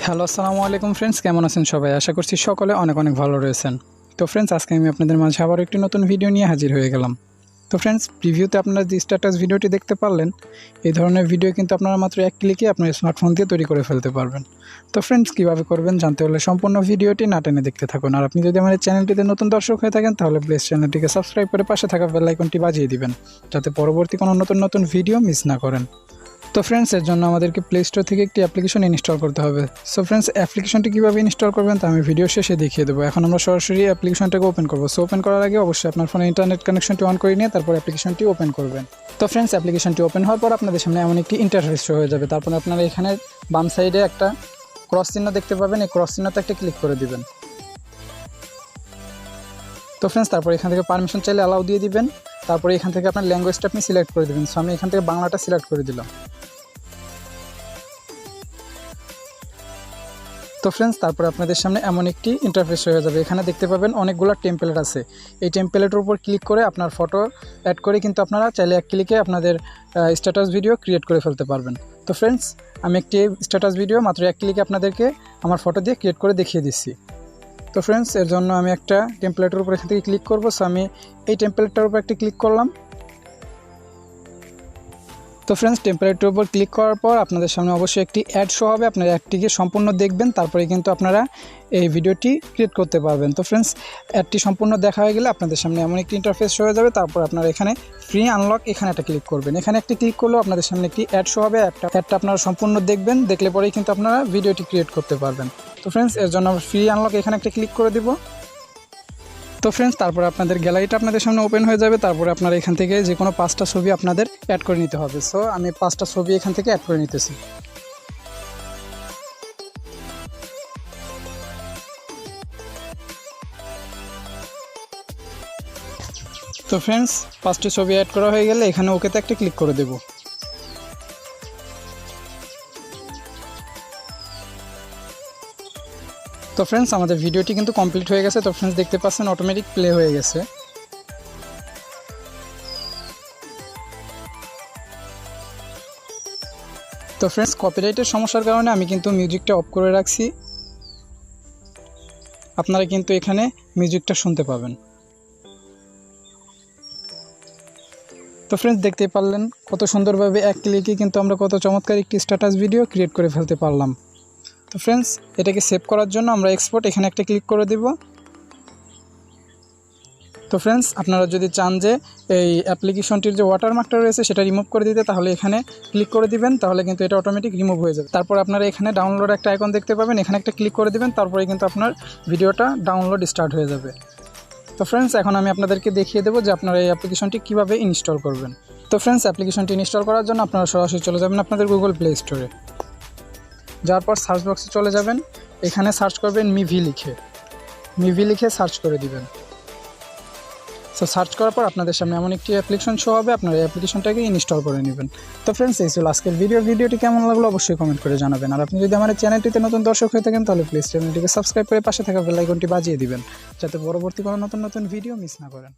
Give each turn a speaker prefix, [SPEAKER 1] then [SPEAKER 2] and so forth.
[SPEAKER 1] Hello, আসসালামু আলাইকুম friends, কেমন আছেন সবাই? আশা করছি সকলে অনেক অনেক ভালো রয়েছেন। তো ফ্রেন্ডস, আজকে আমি আপনাদের মাঝে আবার একটি নতুন ভিডিও নিয়ে হাজির হয়ে গেলাম। তো ফ্রেন্ডস, প্রিভিউতে আপনারা যে স্ট্যাটাস ভিডিওটি দেখতে পারলেন, এই ধরনের ভিডিও কিন্তু আপনারা মাত্র এক ক্লিকে আপনার স্মার্টফোন দিয়ে তৈরি করে ফেলতে পারবেন। তো ফ্রেন্ডস, কীভাবে করবেন জানতে হলে সম্পূর্ণ ভিডিওটি না টেনে দেখতে থাকুন। আর আপনি যদি আমাদের চ্যানেলটিতে নতুন দর্শক হয়ে থাকেন তাহলে প্লিজ চ্যানেলটিকে সাবস্ক্রাইব করে পাশে থাকা বেল আইকনটি বাজিয়ে দিবেন, যাতে পরবর্তী কোনো নতুন ভিডিও মিস না করেন। তো ফ্রেন্ডস, এর জন্য আমাদেরকে প্লে স্টোর থেকে একটি অ্যাপ্লিকেশন ইনস্টল করতে হবে। সো ফ্রেন্ডস, অ্যাপ্লিকেশনটি কীভাবে ইনস্টল করবেন তা আমি ভিডিও শেষে দেখিয়ে দেবো। এখন আমরা সরাসরি অ্যাপ্লিকেশনটাকে ওপেন করবো। সো ওপেন করার আগে অবশ্যই আপনার ফোনে ইন্টারনেট কানেকশনটি অন করে নিয়ে তারপর অ্যাপ্লিকেশনটি ওপেন করবেন। তো ফ্রেন্ডস, অ্যাপ্লিকেশনটি ওপেন হওয়ার পর আপনাদের সামনে এমন একটি ইন্টারফেস শো হয়ে যাবে। তারপর আপনারা এখানে বাম সাইডে একটা ক্রস চিহ্ন দেখতে পাবেন, এই ক্রস চিহ্নতে একটা ক্লিক করে দিবেন। তো ফ্রেন্ডস, তারপর এখান থেকে পারমিশন চাইলে অ্যালাউ দিয়ে দিবেন। তারপরে এখান থেকে আপনার ল্যাঙ্গুয়েজটা আপনি সিলেক্ট করে দেবেন। সো আমি এখান থেকে বাংলাটা সিলেক্ট করে দিলাম। তো ফ্রেন্ডস, তারপরে আপনাদের সামনে এমন একটি ইন্টারফেস হয়ে যাবে। এখানে দেখতে পাবেন অনেকগুলো টেমপ্লেট আছে। এই টেমপ্লেটের উপর ক্লিক করে আপনার ফটো অ্যাড করে কিন্তু আপনারা চাইলে এক ক্লিকে আপনাদের স্ট্যাটাস ভিডিও ক্রিয়েট করে ফেলতে পারবেন। তো ফ্রেন্ডস, আমি একটি স্ট্যাটাস ভিডিও মাত্র এক ক্লিকে আপনাদেরকে আমার ফটো দিয়ে ক্রিয়েট করে দেখিয়ে দিচ্ছি। তো ফ্রেন্ডস, এর জন্য আমি একটা টেমপ্লেটের উপর এখান থেকে ক্লিক করবো। সো আমি এই টেমপ্লেটটার উপর একটি ক্লিক করলাম। তো ফ্রেন্ডস, টেমপ্লেটের উপর ক্লিক করার পর আপনাদের সামনে অবশ্যই একটি অ্যাড শো হবে। আপনারা অ্যাডটিকে সম্পূর্ণ দেখবেন, তারপরে কিন্তু আপনারা এই ভিডিওটি ক্রিয়েট করতে পারবেন। তো ফ্রেন্ডস, অ্যাডটি সম্পূর্ণ দেখা হয়ে গেলে আপনাদের সামনে এমন একটি ইন্টারফেস শো হয়ে যাবে। তারপর আপনারা এখানে ফ্রি আনলক এখানে একটা ক্লিক করবেন। এখানে একটি ক্লিক করলেও আপনাদের সামনে একটি অ্যাড শো হবে। অ্যাডটা আপনারা সম্পূর্ণ দেখবেন, দেখলে পরেই কিন্তু আপনারা ভিডিওটি ক্রিয়েট করতে পারবেন। তো ফ্রেন্ডস, এর জন্য আমরা ফ্রি আনলক এখানে একটা ক্লিক করে দেব। তো ফ্রেন্ডস, তারপরে আপনাদের গ্যালারিটা আপনাদের সামনে ওপেন হয়ে যাবে। তারপরে আপনারা এখান থেকে যে কোনো 5টা ছবি আপনাদের অ্যাড করে নিতে হবে। সো আমি 5টা ছবি এখান থেকে অ্যাড করে নিতেছি। তো ফ্রেন্ডস, 5টি ছবি অ্যাড করা হয়ে গেলে এখানে ওকেতে একটা ক্লিক করে দেব। তো ফ্রেন্ডস, আমাদের ভিডিওটি কিন্তু কমপ্লিট হয়ে গেছে। তো ফ্রেন্ডস, দেখতে পাচ্ছেন অটোমেটিক প্লে হয়ে গেছে। তো ফ্রেন্ডস, কপিরাইটের সমস্যার কারণে আমি কিন্তু মিউজিকটা অফ করে রাখছি। আপনারা কিন্তু এখানে মিউজিকটা শুনতে পাবেন। তো ফ্রেন্ডস, দেখতে পারলেন কত সুন্দরভাবে এক ক্লিকে কিন্তু আমরা কত চমৎকার একটি স্ট্যাটাস ভিডিও ক্রিয়েট করে ফেলতে পারলাম। তো ফ্রেন্ডস, এটাকে সেভ করার জন্য আমরা এক্সপোর্ট এখানে একটা ক্লিক করে দেব। তো ফ্রেন্ডস, আপনারা যদি চান যে এই অ্যাপ্লিকেশনটির যে ওয়াটারমার্কটা রয়েছে সেটা রিমুভ করে দিতে, তাহলে এখানে ক্লিক করে দিবেন, তাহলে কিন্তু এটা অটোমেটিক রিমুভ হয়ে যাবে। তারপর আপনারা এখানে ডাউনলোড একটা আইকন দেখতে পাবেন, এখানে একটা ক্লিক করে দিবেন, তারপরে কিন্তু আপনার ভিডিওটা ডাউনলোড স্টার্ট হয়ে যাবে। তো ফ্রেন্ডস, এখন আমি আপনাদেরকে দেখিয়ে দেবো যে আপনারা এই অ্যাপ্লিকেশনটি কীভাবে ইনস্টল করবেন। তো ফ্রেন্ডস, অ্যাপ্লিকেশনটি ইনস্টল করার জন্য আপনারা সরাসরি চলে যাবেন আপনাদের গুগল প্লে স্টোরে। যাওয়ার পর সার্চ বক্সে চলে যাবেন, এখানে সার্চ করবেন মিভি লিখে সার্চ করে দিবেন। সো সার্চ করার পর আপনাদের সামনে এমন একটি অ্যাপ্লিকেশন শো হবে, আপনারা এই অ্যাপ্লিকেশনটাকে ইনস্টল করে নেবেন। তো ফ্রেন্ডস, এই ছিল আজকের ভিডিওটি কেমন লাগলো অবশ্যই কমেন্ট করে জানাবেন। আর আপনি যদি আমার চ্যানেলটিতে নতুন দর্শক হয়ে থাকেন তাহলে প্লিজ চ্যানেলটিকে সাবস্ক্রাইব করে পাশে থাকা বেল আইকনটি বাজিয়ে দিবেন, যাতে পরবর্তী কোনো নতুন ভিডিও মিস না করেন।